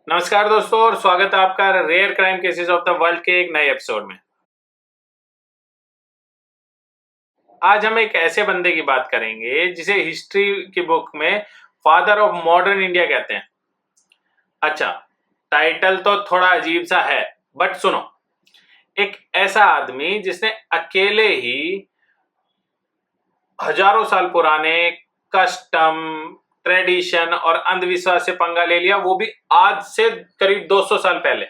नमस्कार दोस्तों और स्वागत है आपका rare crime cases of the world के एक नए एपिसोड में। आज हम एक ऐसे बंदे की बात करेंगे जिसे हिस्ट्री की बुक में फादर ऑफ मॉडर्न इंडिया कहते हैं। अच्छा, टाइटल तो थोड़ा अजीब सा है, बट सुनो, एक ऐसा आदमी जिसने अकेले ही हजारों साल पुराने कस्टम, ट्रेडिशन और अंधविश्वास से पंगा ले लिया, वो भी आज से करीब 200 साल पहले।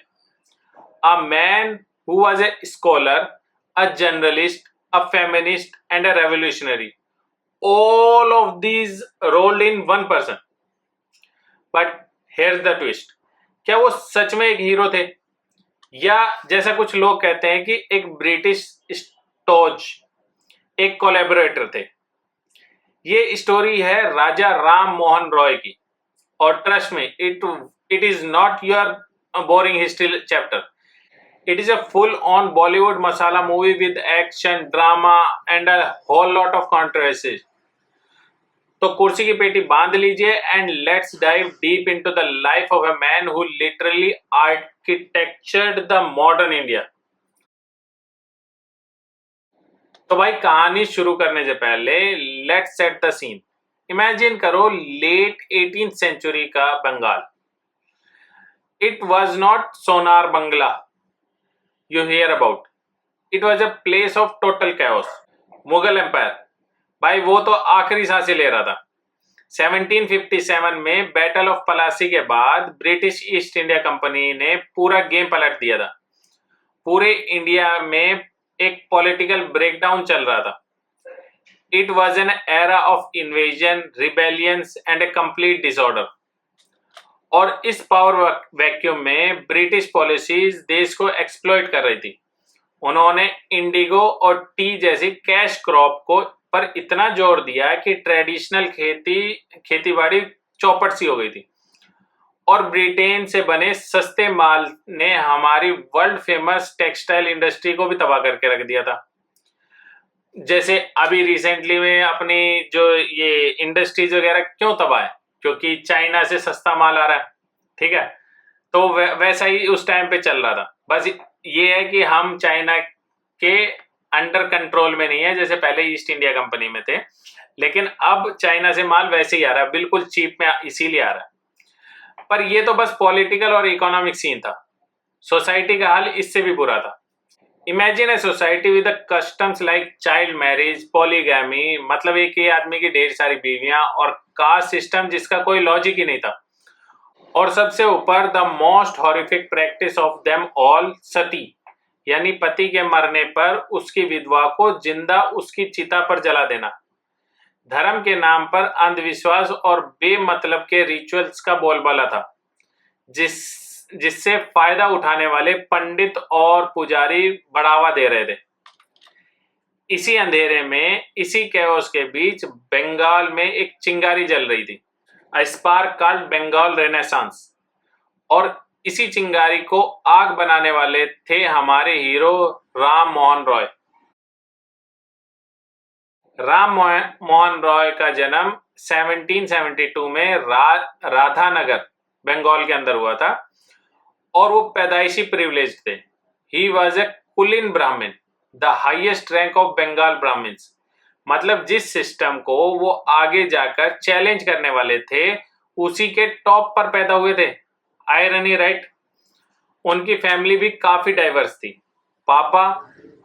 A man who was a scholar, a journalist, a feminist, and a revolutionary. All of these rolled in one person. But here's the twist. क्या वो सच में एक हीरो थे, या जैसा कुछ लोग कहते हैं कि एक ब्रिटिश स्टोज, एक कोलैबोरेटर थे। ये स्टोरी है राजा राम मोहन रॉय की, और ट्रस्ट में it is not your boring history chapter. It is a full-on Bollywood masala movie with action, drama, and a whole lot of controversies. तो कुर्सी की पेटी बांध लीजिए and let's dive deep into the life of a man who literally architectured the modern India. तो भाई कहानी शुरू करने से पहले let's set the scene. Imagine करो late 18th century का Bengal. It was not sonar bangla you hear about. It was a place of total chaos. Mughal empire, भाई वो तो आखिरी सांसें ले रहा था। 1757 में बैटल ऑफ पलासी के बाद ब्रिटिश ईस्ट इंडिया कंपनी ने पूरा गेम पलट दिया था। पूरे इंडिया में एक पॉलिटिकल ब्रेकडाउन चल रहा था। It was an era of invasion, rebellions and A complete disorder. और इस पावर वैक्यूम में ब्रिटिश पॉलिसीज देश को एक्सप्लॉइट कर रही थी। उन्होंने इंडिगो और टी जैसी कैश क्रॉप को पर इतना जोर दिया कि ट्रेडिशनल खेतीबाड़ी चौपट सी हो गई थी। और ब्रिटेन से बने सस्ते माल ने हमारी वर्ल्ड फेमस टेक्सटाइल इंडस्ट्री को भी तबाह करके रख दिया था। जैसे अभी रिसेंटली में अपनी जो ये इंडस्ट्रीज वगैरह क्यों तबाह है, क्योंकि चाइना से सस्ता माल आ रहा है। ठीक है, तो वैसा ही उस टाइम पे चल रहा था। बस ये है कि हम चाइना के अंडर कंट्रोल में नहीं है, जैसे पहले ईस्ट इंडिया कंपनी में थे, लेकिन अब चाइना से माल वैसे ही आ रहा है, बिल्कुल चीप में इसीलिए आ रहा है। पर ये तो बस पॉलिटिकल और इकोनॉमिक सीन था। सोसाइटी का हाल इससे भी बुरा था। Imagine a society with customs like child marriage, polygamy, मतलब एक ही आदमी की ढेर सारी बीवियां, और कास्ट सिस्टम जिसका कोई लॉजिक ही नहीं था। और सबसे ऊपर the most horrific practice of them all, sati, यानी पति के मरने पर उसकी विधवा को जिंदा उसकी चिता पर जला देना। धर्म के नाम पर अंधविश्वास और बेमतलब के रिचुअल्स का बोलबाला था, जिससे फायदा उठाने वाले पंडित और पुजारी बढ़ावा दे रहे थे। इसी अंधेरे में, इसी कैओस के बीच बंगाल में एक चिंगारी जल रही थी, A spark called Bengal Renaissance। और इसी चिंगारी को आग बनाने वाले थे हमारे हीरो राम मोहन रॉय। राम मोहन रॉय का जन्म 1772 में राधानगर, बंगाल के अंदर हुआ था, और वो पैदाइशी प्रिविलेज थे। ही वॉज ए कुलीन ब्राह्मण, the highest rank of Bengal Brahmins. मतलब जिस सिस्टम को वो आगे जाकर चैलेंज करने वाले थे, उसी के टॉप पर पैदा हुए थे। Irony, right? उनकी फैमिली भी काफी डाइवर्स थी। पापा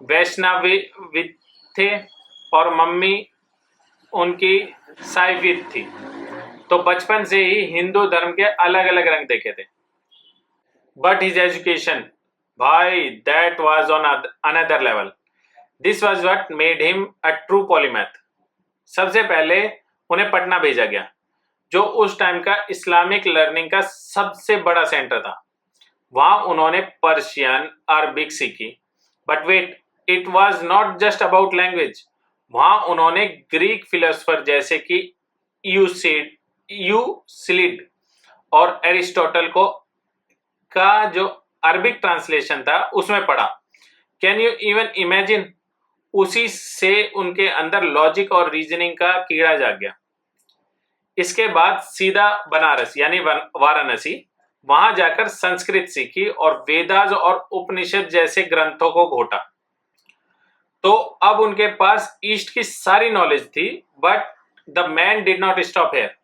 वैष्णवी थे और मम्मी उनकी साइवित थी। तो बचपन से ही हिंदू धर्म के अलग अलग रंग देखे थे। बट हिज एजुकेशन, भाई, that was on another level. This was what made him a true polymath. सबसे पहले उन्हें पटना भेजा गया, जो उस टाइम का इस्लामिक लर्निंग का सबसे बड़ा सेंटर था। वहां उन्होंने पर्शियन, अरबिक सीखी। But wait, it was not just about language. वहां उन्होंने ग्रीक फिलोसफर जैसे कि यूसिलिड और एरिस्टोटल का जो अरबिक ट्रांसलेशन था उसमें पढ़ा। Can you even imagine? उसी से उनके अंदर लॉजिक और रीजनिंग का कीड़ा जाग गया। इसके बाद सीधा बनारस यानी वाराणसी, वहां जाकर संस्कृत सीखी और वेदास और उपनिषद जैसे ग्रंथों को घोटा। तो अब उनके पास ईस्ट की सारी नॉलेज थी, but the man did not stop here.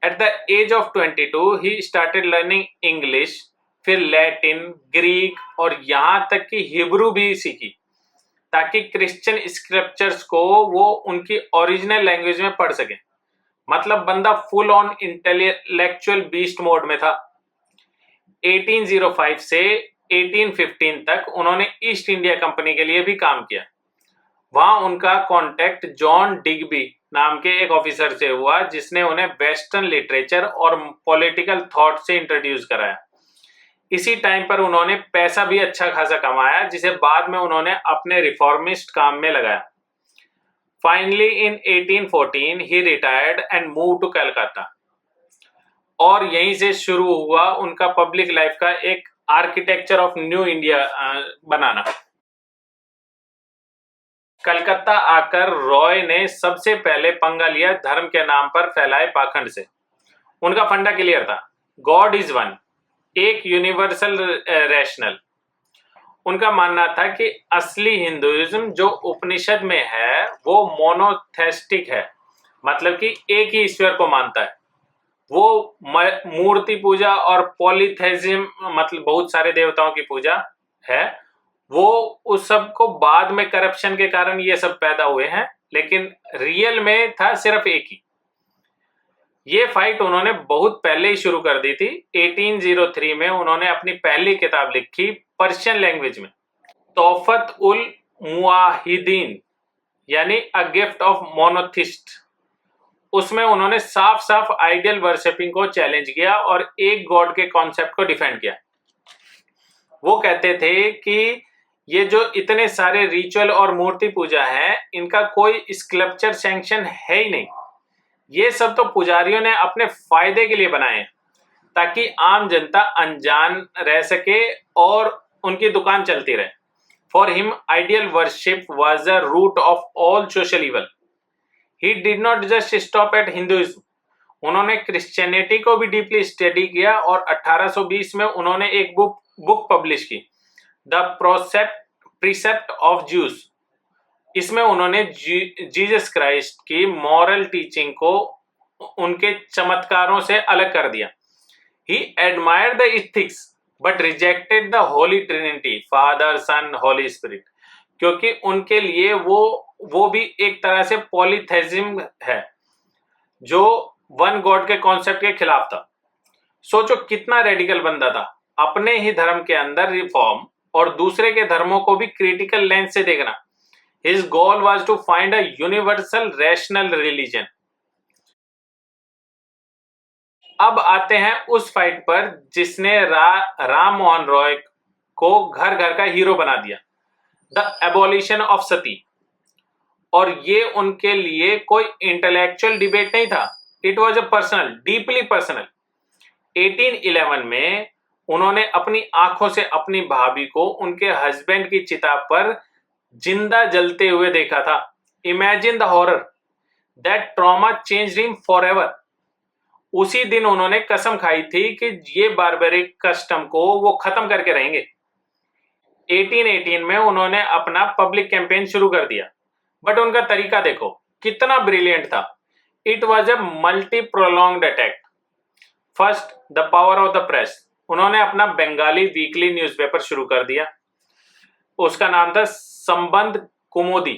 At the age of 22 he started learning English, फिर लैटिन, ग्रीक और यहां तक कि हिब्रू भी सीखी, ताकि क्रिश्चियन स्क्रिप्चर्स को वो उनकी ओरिजिनल लैंग्वेज में पढ़ सके। मतलब बंदा full on intellectual beast mode में था। 1805 से 1815 तक उन्होंने ईस्ट इंडिया कंपनी के लिए भी काम किया। वहां उनका कांटेक्ट जॉन डिग्बी नाम के एक ऑफिसर से हुआ, जिसने उन्हें वेस्टर्न लिटरेचर और पॉलिटिकल थॉट से इंट्रोड्यूस कराया। इसी टाइम पर उन्होंने पैसा भी अच्छा खासा कमाया, जिसे बाद में उन्होंने अपने रिफॉर्मिस्ट काम में लगाया। Finally in 1814 he retired and move to Calcutta, और यहीं से शुरू हुआ उनका पब्लिक लाइफ का एक आर्किटेक्चर ऑफ न्यू इंडिया बनाना। कलकत्ता आकर रॉय ने सबसे पहले पंगा लिया धर्म के नाम पर फैलाए पाखंड से। उनका फंडा क्लियर था, गॉड इज वन, एक यूनिवर्सल रैशनल। उनका मानना था कि असली हिंदुइज्म जो उपनिषद में है वो मोनोथेस्टिक है, मतलब कि एक ही ईश्वर को मानता है। वो मूर्ति पूजा और पॉलीथेइज्म, मतलब बहुत सारे देवताओं की पूजा है, वो उस सब को बाद में करप्शन के कारण ये सब पैदा हुए हैं, लेकिन रियल में था सिर्फ एक ही। ये फाइट उन्होंने बहुत पहले ही शुरू कर दी थी। 1803 में उन्होंने अपनी पहली किताब लिखी पर्शियन लैंग्वेज में, तोहफत उल मुआहिदीन, यानी अ गिफ्ट ऑफ मोनोथिस्ट। उसमें उन्होंने साफ साफ आइडियल वर्शिपिंग को चैलेंज किया और एक गॉड के कॉन्सेप्ट को डिफेंड किया। वो कहते थे कि ये जो इतने सारे रिचुअल और मूर्ति पूजा है, इनका कोई स्कल्पचर सैंक्शन है ही नहीं। ये सब तो पुजारियों ने अपने फायदे के लिए बनाए हैं, ताकि आम जनता अनजान रह सके और उनकी दुकान चलती रहे। For him idol worship was the root of all social evil. He did not just stop at Hinduism, उन्होंने क्रिश्चियनिटी को भी डीपली स्टडी किया और 1820 में उन्होंने एक बुक पब्लिश की, द प्रीसेप्ट ऑफ ज्यूस। इसमें उन्होंने जीसस क्राइस्ट की मॉरल टीचिंग को उनके चमत्कारों से अलग कर दिया। He admired the ethics but rejected the holy trinity, father son holy spirit, क्योंकि उनके लिए वो भी एक तरह से पॉलीथेइज्म है, जो वन गॉड के कॉन्सेप्ट के खिलाफ था। सोचो कितना रेडिकल बंदा था, अपने ही धर्म के अंदर रिफॉर्म और दूसरे के धर्मों को भी क्रिटिकल लेंस से देखना। His goal was to find a universal rational religion. अब आते हैं उस फाइट पर जिसने राम मोहन रॉय को घर घर का हीरो बना दिया, द एबॉलिशन ऑफ सती। और ये उनके लिए कोई इंटेलेक्चुअल डिबेट नहीं था, it was a personal, deeply personal. 1811 में उन्होंने अपनी आंखों से अपनी भाभी को उनके हस्बैंड की चिता पर जिंदा जलते हुए देखा था। Imagine the horror, that trauma changed him forever. उसी दिन उन्होंने कसम खाई थी कि ये बारबेरिक कस्टम को वो खत्म करके रहेंगे। 1818 में उन्होंने अपना पब्लिक कैंपेन शुरू कर दिया, बट उनका तरीका देखो कितना ब्रिलियंट था। It was a multi prolonged attack. First, the power of the press. उन्होंने अपना बंगाली वीकली न्यूज़पेपर शुरू कर दिया, उसका नाम था संबंध कुमुदी,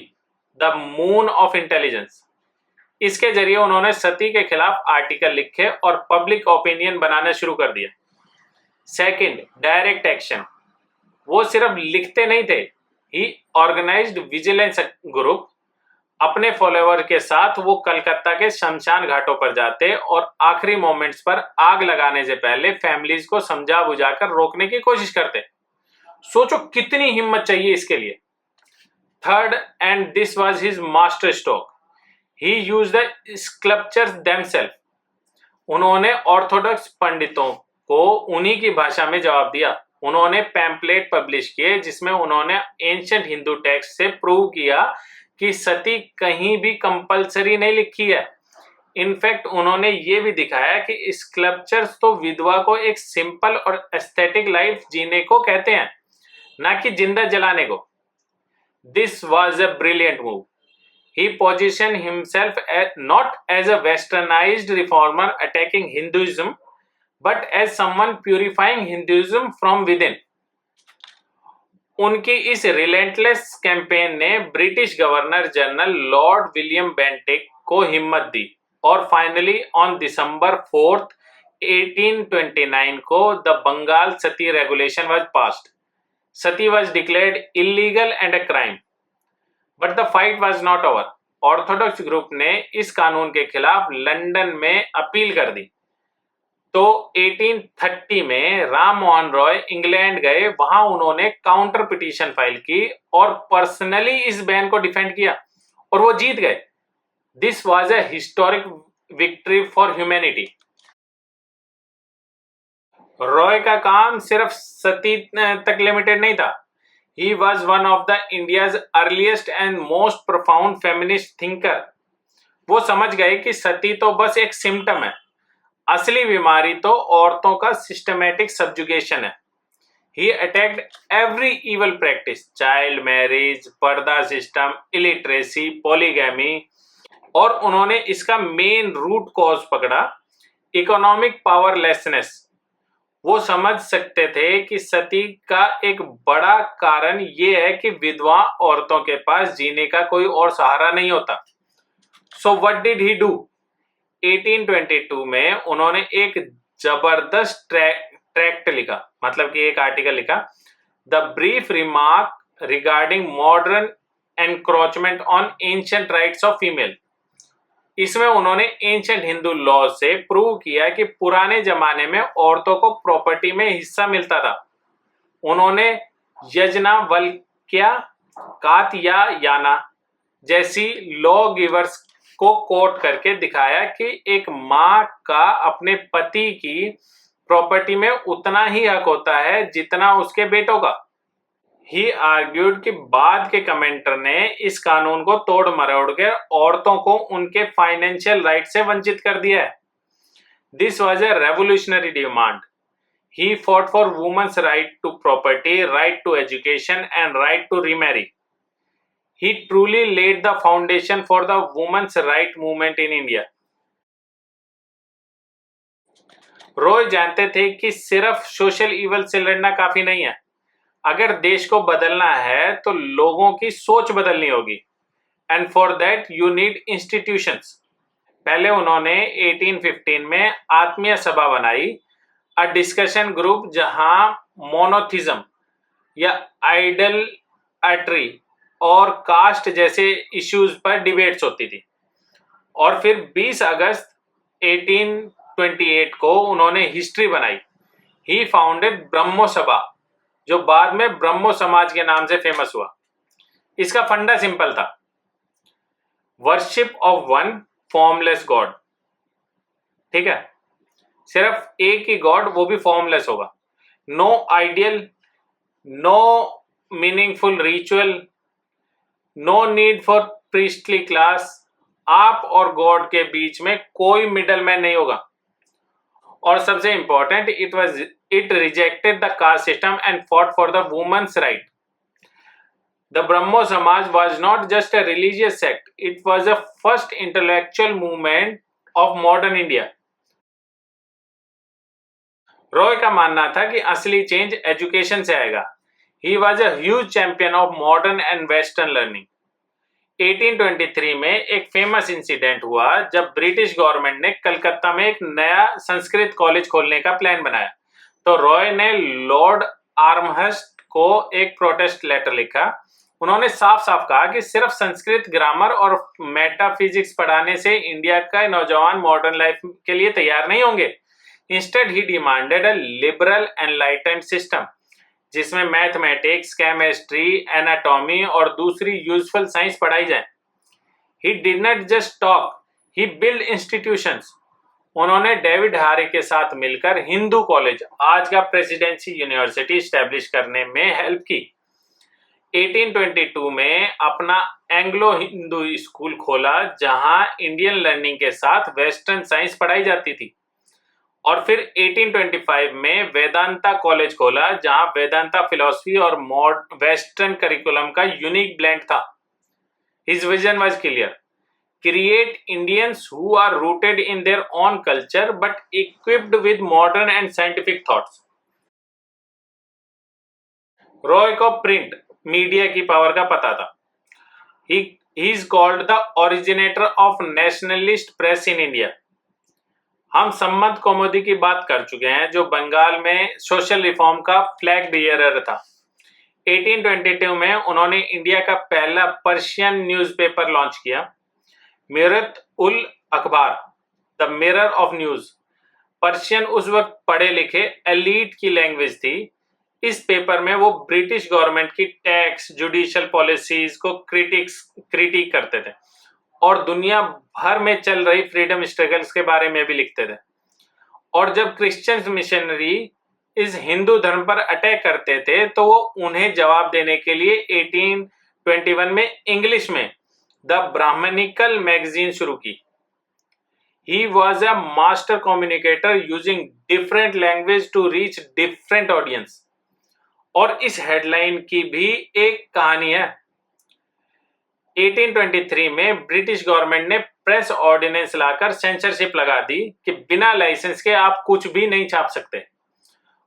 द मून ऑफ इंटेलिजेंस। इसके जरिए उन्होंने सती के खिलाफ आर्टिकल लिखे और पब्लिक ओपिनियन बनाना शुरू कर दिया। Second, direct action. वो सिर्फ लिखते नहीं थे, ही ऑर्गेनाइज्ड विजिलेंस ग्रुप। अपने फॉलोअर के साथ वो कलकत्ता के शमशान घाटों पर जाते और आखिरी मोमेंट्स पर आग लगाने से पहले फैमिलीज को समझा बुझाकर रोकने की कोशिश करते। सोचो कितनी हिम्मत चाहिए इसके लिए। Third, and this was his masterstroke, he used the scriptures themselves. उन्होंने ऑर्थोडॉक्स पंडितों को उन्हीं की भाषा में जवाब दिया। उन्होंने पैम्पलेट पब्लिश किए जिसमें उन्होंने एंशिएंट हिंदू टेक्स्ट से प्रूव किया कि सती कहीं भी कंपलसरी नहीं लिखी है। इनफैक्ट उन्होंने ये भी दिखाया कि स्कल्पचर्स तो विधवा को एक सिंपल और एस्थेटिक लाइफ जीने को कहते हैं, ना कि जिंदा जलाने को। This was a brilliant move. He positioned himself not as a westernized reformer attacking Hinduism, but as someone purifying Hinduism from within. उनकी इस रिलेंटलेस कैंपेन ने British governor general Lord William Bentinck को हिम्मत दी और फाइनली ऑन दिसंबर 4, 1829 को the Bengal Sati regulation was passed. Sati was declared illegal and a crime. But the fight was not over. Orthodox group ने इस कानून के खिलाफ लंदन में अपील कर दी. तो 1830 में राम मोहन रॉय इंग्लैंड गए. वहां उन्होंने काउंटर पिटीशन फाइल की और पर्सनली इस बैन को डिफेंड किया और वो जीत गए. This was a historic victory for humanity. Roy का काम सिर्फ सती तक लिमिटेड नहीं था. He was one of the India's earliest and most profound feminist thinker. वो समझ गए कि सती तो बस एक सिम्टम है, असली बीमारी तो औरतों का सिस्टमैटिक सब्जुगेशन है. He attacked every evil practice, child marriage, पर्दा सिस्टम, illiteracy, polygamy, और उन्होंने इसका मेन रूट कॉज पकड़ा, इकोनॉमिक पावरलेसनेस. वो समझ सकते थे कि सती का एक बड़ा कारण ये है कि विधवा औरतों के पास जीने का कोई और सहारा नहीं होता. So what did he do? 1822 में उन्होंने एक जबरदस्त ट्रैक्ट लिखा, मतलब कि एक आर्टिकल लिखा, the brief remark regarding modern encroachment on ancient rights of female. इसमें उन्होंने एंशिएंट हिंदू लॉ से प्रूव किया कि पुराने जमाने में औरतों को प्रॉपर्टी में हिस्सा मिलता था. उन्होंने यज्ञवल्क्या, कात्यायना जैसी लॉ गिवर्स को कोट करके दिखाया कि एक मां का अपने पति की प्रॉपर्टी में उतना ही हक होता है जितना उसके बेटों का. ही आर्ग्यूड कि बाद के कमेंटर ने इस कानून को तोड़ मरोड़ के औरतों को उनके फाइनेंशियल राइट से वंचित कर दिया है. This was a revolutionary demand. He fought for women's right to property, right to education and right to remarry. He truly laid the foundation for the women's right movement in India. Roy जानते थे कि सिर्फ social evil से लड़ना काफी नहीं है. अगर देश को बदलना है तो लोगों की सोच बदलनी होगी. And for that you need institutions. पहले उन्होंने 1815 में आत्मीय सभा बनाई, अ डिस्कशन ग्रुप जहां मोनोथिज्म या आइडलट्री और कास्ट जैसे इश्यूज पर डिबेट्स होती थी. और फिर 20 अगस्त 1828 को उन्होंने हिस्ट्री बनाई. ही फाउंडेड ब्रह्मो सभा, जो बाद में ब्रह्मो समाज के नाम से फेमस हुआ. इसका फंडा सिंपल था, worship of one formless God. ठीक है, सिर्फ एक ही गॉड, वो भी फॉर्मलेस होगा. No idol, no meaningful ritual, no need for priestly class. आप और गॉड के बीच में कोई मिडलमैन नहीं होगा. और सबसे important, it rejected the caste system and fought for the women's right. The Brahmo Samaj was not just a religious sect, it was the first intellectual movement of modern India. Roy का मानना था कि असली change education से आएगा. He was a huge champion of modern and western learning. 1823 में एक famous incident हुआ जब ब्रिटिश गवर्नमेंट ने कलकत्ता में एक नया संस्कृत कॉलेज खोलने का प्लान बनाया. तो रॉय ने लॉर्ड आर्महर्स्ट को एक प्रोटेस्ट लेटर लिखा. उन्होंने साफ साफ कहा कि सिर्फ संस्कृत ग्रामर और मेटाफिजिक्स पढ़ाने से इंडिया का नौजवान मॉडर्न लाइफ के लिए तैयार नहीं होंगे. Instead he demanded a liberal enlightened system जिसमें मैथमेटिक्स, केमिस्ट्री, एनाटॉमी और दूसरी यूजफुल साइंस पढ़ाई जाए. ही did not just talk, he build institutions. उन्होंने डेविड हारे के साथ मिलकर हिंदू कॉलेज, आज का प्रेसिडेंसी यूनिवर्सिटी, स्टैब्लिश करने में हेल्प की. 1822 में अपना एंग्लो हिंदू स्कूल खोला जहां इंडियन लर्निंग के साथ वेस्टर्न साइंस पढ़ाई जाती थी। और फिर 1825 में वेदांता कॉलेज खोला जहां वेदांता फिलॉसफी और वेस्टर्न करिकुलम का यूनिक ब्लेंड था। His vision was clear, create Indians who are rooted in their own culture but equipped with modern and scientific thoughts. Roy को प्रिंट मीडिया की पावर का पता था। He is called the originator of nationalist press in India. हम सम्मत कौमुदी की बात कर चुके हैं जो बंगाल में सोशल रिफॉर्म का फ्लैग बियरर था। 1822 में उन्होंने इंडिया का पहला पर्शियन न्यूज़पेपर लॉन्च किया, मिरत उल अखबार, the mirror of news. Persian उस वक्त पढ़े लिखे एलीट की लैंग्वेज थी। इस पेपर में वो ब्रिटिश गवर्नमेंट की टैक्स, जुडिशियल पॉलिसीज को क्रिटिक करते थे और दुनिया भर में चल रही फ्रीडम स्ट्रगल्स के बारे में भी लिखते थे। और जब क्रिश्चियन मिशनरी इस हिंदू धर्म पर अटैक करते थे तो वो उन्हें जवाब देने के लिए 1821 में इंग्लिश में द ब्राह्मणिकल मैगजीन शुरू की। He was a master communicator using different language to reach different audience. और इस हेडलाइन की भी एक कहानी है। 1823 में ब्रिटिश गवर्नमेंट ने प्रेस ऑर्डिनेंस लाकर सेंसरशिप लगा दी कि बिना लाइसेंस के आप कुछ भी नहीं छाप सकते।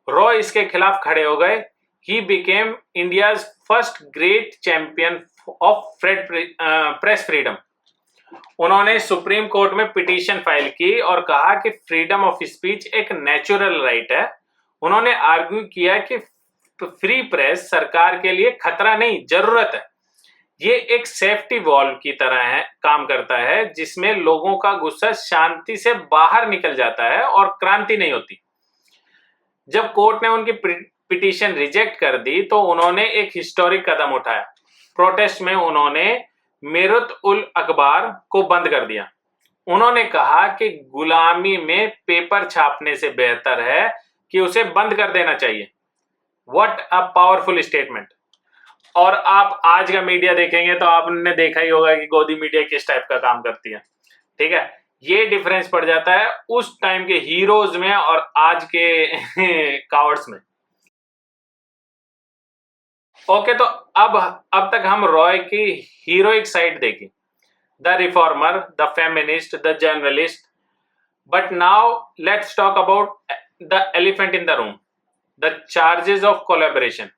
रॉय इसके खिलाफ खड़े हो गए। He became India's first great champion of press freedom. उन्होंने सुप्रीम कोर्ट में पिटीशन फाइल की और कहा कि फ्रीडम ऑफ स्पीच एक नेचुरल राइट है। उन्होंने आर्ग्यू किया कि फ्री प्रेस सरकार के लिए खतरा नहीं, जरूरत है। ये एक सेफ्टी वॉल्व की तरह है, काम करता है जिसमें लोगों का गुस्सा शांति से बाहर निकल जाता है और क्रांति नहीं होती। जब कोर्ट ने उनकी पिटीशन रिजेक्ट कर दी तो उन्होंने एक हिस्टोरिक कदम उठाया। प्रोटेस्ट में उन्होंने मिरत उल अखबार को बंद कर दिया। उन्होंने कहा कि गुलामी में पेपर छापने से बेहतर है कि उसे बंद कर देना चाहिए। What a powerful statement. और आप आज का मीडिया देखेंगे तो आपने देखा ही होगा कि गोदी मीडिया किस टाइप का काम करती है। ठीक है, ये डिफरेंस पड़ जाता है उस टाइम के हीरोज में और आज के कावर्ड्स में। ओके, तो अब तक हम रॉय की हीरोइक साइड देखी, the reformer, the feminist, the journalist. But now let's talk about the elephant in the room, the charges of collaboration.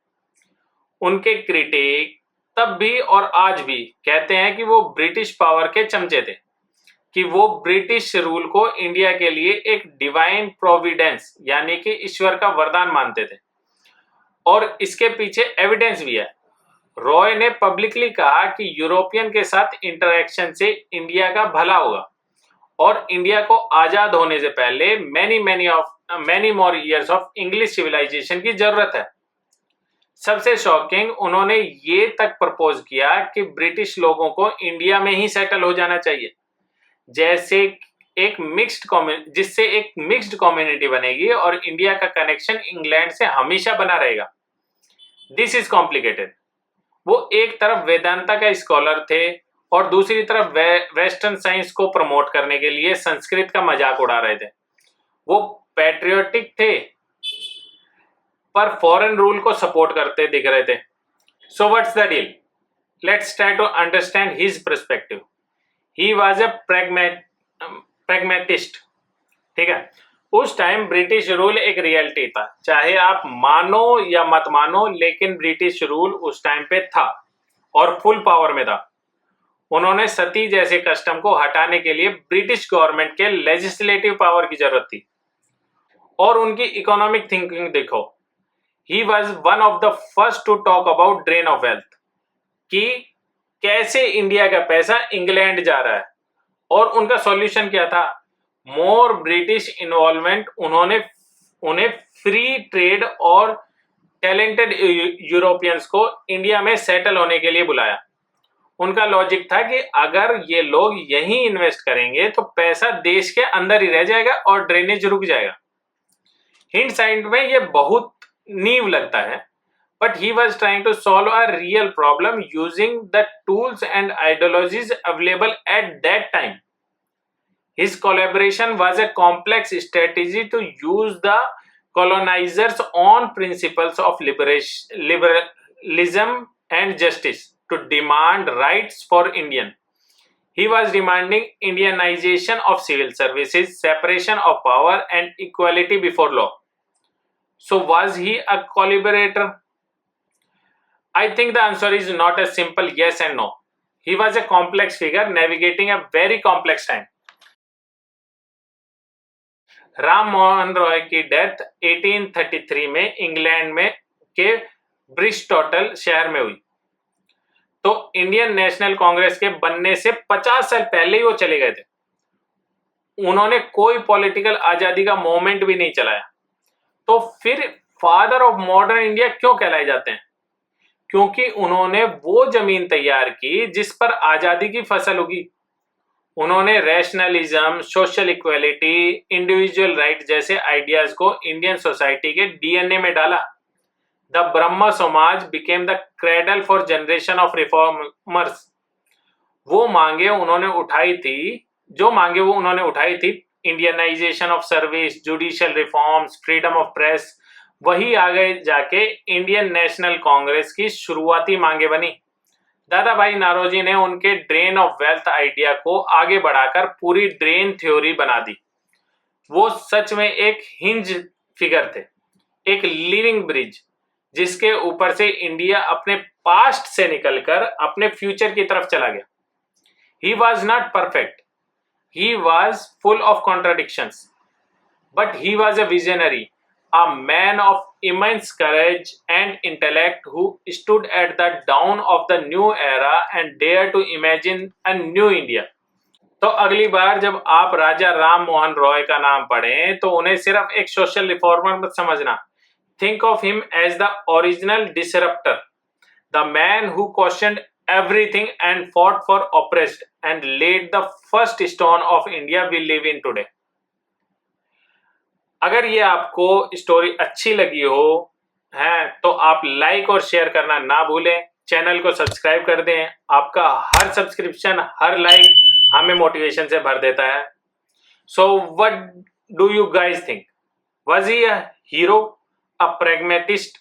उनके क्रिटिक तब भी और आज भी कहते हैं कि वो ब्रिटिश पावर के चमचे थे, कि वो ब्रिटिश रूल को इंडिया के लिए एक डिवाइन प्रोविडेंस यानी कि ईश्वर का वरदान मानते थे। और इसके पीछे एविडेंस भी है। रॉय ने पब्लिकली कहा कि यूरोपियन के साथ इंटरेक्शन से इंडिया का भला होगा और इंडिया को आजाद होने से पहले many more years of English civilisation की जरूरत है। सबसे शॉकिंग, उन्होंने ये तक प्रपोज किया कि ब्रिटिश लोगों को इंडिया में ही सेटल हो जाना चाहिए, जिससे एक मिक्स्ड कम्युनिटी बनेगी और इंडिया का कनेक्शन इंग्लैंड से हमेशा बना रहेगा। This is complicated. वो एक तरफ वेदांता का स्कॉलर थे और दूसरी तरफ वेस्टर्न साइंस को प्रमोट करने के लिए संस्कृत का मजाक उड़ा रहे थे। वो पैट्रियोटिक थे पर फॉरेन रूल को सपोर्ट करते दिख रहे थे। So what's the deal? Let's try to understand his perspective. He was a pragmatist. ठीक है, उस टाइम ब्रिटिश रूल एक रियलिटी था, चाहे आप मानो या मत मानो, लेकिन ब्रिटिश रूल उस टाइम पे था और फुल पावर में था। उन्होंने सती जैसे कस्टम को हटाने के लिए ब्रिटिश गवर्नमेंट के लेजिस्लेटिव पावर की जरूरत थी। और उनकी इकोनॉमिक थिंकिंग देखो। He was one of the first to talk about drain of wealth, कि कैसे इंडिया का पैसा इंग्लैंड जा रहा है। और उनका सॉल्यूशन क्या था? मोर ब्रिटिश इन्वॉल्वमेंट। उन्हें फ्री ट्रेड और टैलेंटेड यूरोपियंस को इंडिया में सेटल होने के लिए बुलाया। उनका लॉजिक था कि अगर ये लोग यहीं इन्वेस्ट करेंगे तो पैसा देश के अंदर ही रह जाएगा और ड्रेनेज रुक जाएगा। हिंड साइड में ये बहुत नींव लगता है, but he was trying to solve a real problem using the tools and ideologies available at that time. His collaboration was a complex strategy to use the colonizers' own principles of liberalism and justice to demand rights for Indian. He was demanding Indianization of civil services, separation of power, and equality before law. So, was he a collaborator? I think the answer is not a simple yes and no. He was a complex figure navigating a very complex time. Ram Mohan Roy की death 1833 में England में के ब्रिस्टोटल शहर में हुई। तो Indian national Congress के बनने से 50 साल पहले ही वो चले गए थे। उन्होंने कोई पॉलिटिकल आजादी का मूवमेंट भी नहीं चलाया। तो फिर फादर ऑफ मॉडर्न इंडिया क्यों कहलाए जाते हैं? क्योंकि उन्होंने वो जमीन तैयार की जिस पर आजादी की फसल उगी। उन्होंने rationalism, social equality, individual right जैसे आइडियाज को इंडियन सोसाइटी के डीएनए में डाला। द ब्रह्म समाज became the cradle for generation of reformers. वो मांगे उन्होंने उठाई थी, Indianisation of service, judicial reforms, freedom of press, वही आगे जाके इंडियन नेशनल कांग्रेस की शुरुआती मांगे बनी। दादा भाई नारोजी ने उनके ड्रेन ऑफ वेल्थ आइडिया को आगे बढ़ाकर पूरी ड्रेन थ्योरी बना दी। वो सच में एक हिंज फिगर थे, एक लिविंग ब्रिज जिसके ऊपर से इंडिया अपने पास्ट से निकलकर अपने फ्यूचर की तरफ चला गया। He was not perfect, he was full of contradictions, but he was a visionary, a man of immense courage and intellect who stood at the dawn of the new era and dared to imagine a new India. तो अगली बार जब आप राजा राम मोहन रॉय का नाम पढ़ें तो उन्हें सिर्फ एक सोशल रिफॉर्मर मत समझना। Think of him as the original disruptor, the man who questioned everything and fought for oppressed and laid the first stone of India we live in today. अगर ये आपको स्टोरी अच्छी लगी हो तो आप लाइक और शेयर करना ना भूलें, चैनल को सब्सक्राइब कर दें। आपका हर सब्सक्रिप्शन, हर लाइक हमें मोटिवेशन से भर देता है। So what do you guys think? Was he a hero, a pragmatist?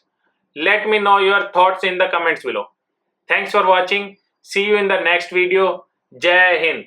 Let me know your thoughts in the comments below. Thanks for watching, see you in the next video. जय हिंद।